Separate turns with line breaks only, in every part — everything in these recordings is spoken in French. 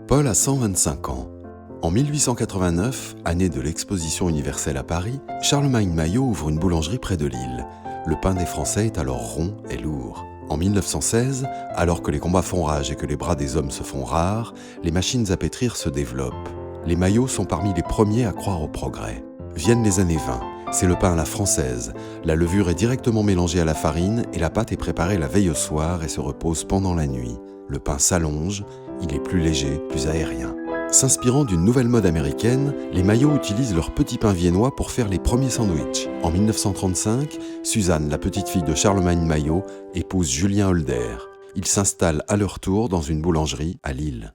Paul a 125 ans. En 1889, année de l'Exposition universelle à Paris, Charlemagne Maillot ouvre une boulangerie près de Lille. Le pain des Français est alors rond et lourd. En 1916, alors que les combats font rage et que les bras des hommes se font rares, les machines à pétrir se développent. Les Maillots sont parmi les premiers à croire au progrès. Viennent les années 20. C'est le pain à la française. La levure est directement mélangée à la farine et la pâte est préparée la veille au soir et se repose pendant la nuit. Le pain s'allonge, il est plus léger, plus aérien. S'inspirant d'une nouvelle mode américaine, les Maillots utilisent leur petit pain viennois pour faire les premiers sandwichs. En 1935, Suzanne, la petite fille de Charlemagne Maillot, épouse Julien Holder. Ils s'installent à leur tour dans une boulangerie à Lille.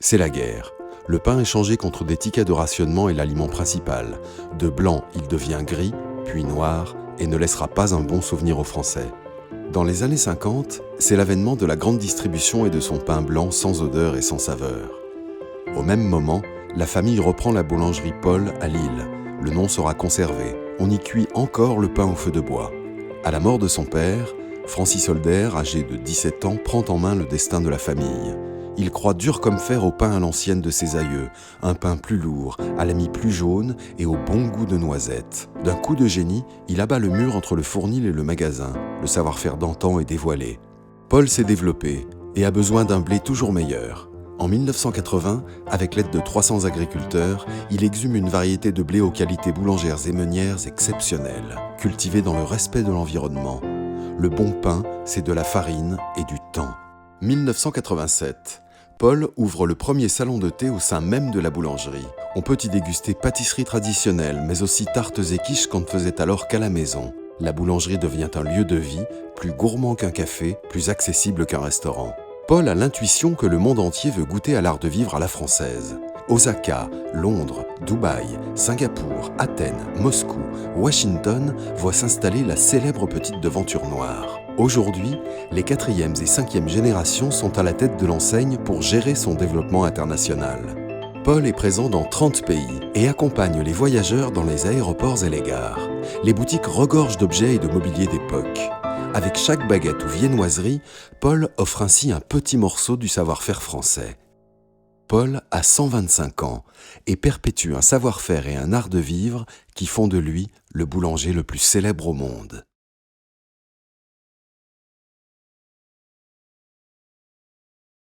C'est la guerre. Le pain est changé contre des tickets de rationnement et l'aliment principal. De blanc, il devient gris, puis noir, et ne laissera pas un bon souvenir aux Français. Dans les années 50, c'est l'avènement de la grande distribution et de son pain blanc sans odeur et sans saveur. Au même moment, la famille reprend la boulangerie Paul à Lille. Le nom sera conservé. On y cuit encore le pain au feu de bois. À la mort de son père, Francis Holder, âgé de 17 ans, prend en main le destin de la famille. Il croit dur comme fer au pain à l'ancienne de ses aïeux, un pain plus lourd, à la mie plus jaune et au bon goût de noisettes. D'un coup de génie, il abat le mur entre le fournil et le magasin. Le savoir-faire d'antan est dévoilé. Paul s'est développé et a besoin d'un blé toujours meilleur. En 1980, avec l'aide de 300 agriculteurs, il exhume une variété de blé aux qualités boulangères et meunières exceptionnelles, cultivée dans le respect de l'environnement. Le bon pain, c'est de la farine et du temps. 1987. Paul ouvre le premier salon de thé au sein même de la boulangerie. On peut y déguster pâtisseries traditionnelles, mais aussi tartes et quiches qu'on ne faisait alors qu'à la maison. La boulangerie devient un lieu de vie, plus gourmand qu'un café, plus accessible qu'un restaurant. Paul a l'intuition que le monde entier veut goûter à l'art de vivre à la française. Osaka, Londres, Dubaï, Singapour, Athènes, Moscou, Washington voient s'installer la célèbre petite devanture noire. Aujourd'hui, les 4e et 5e générations sont à la tête de l'enseigne pour gérer son développement international. Paul est présent dans 30 pays et accompagne les voyageurs dans les aéroports et les gares. Les boutiques regorgent d'objets et de mobilier d'époque. Avec chaque baguette ou viennoiserie, Paul offre ainsi un petit morceau du savoir-faire français. Paul a 125 ans et perpétue un savoir-faire et un art de vivre qui font de lui le boulanger le plus célèbre au monde.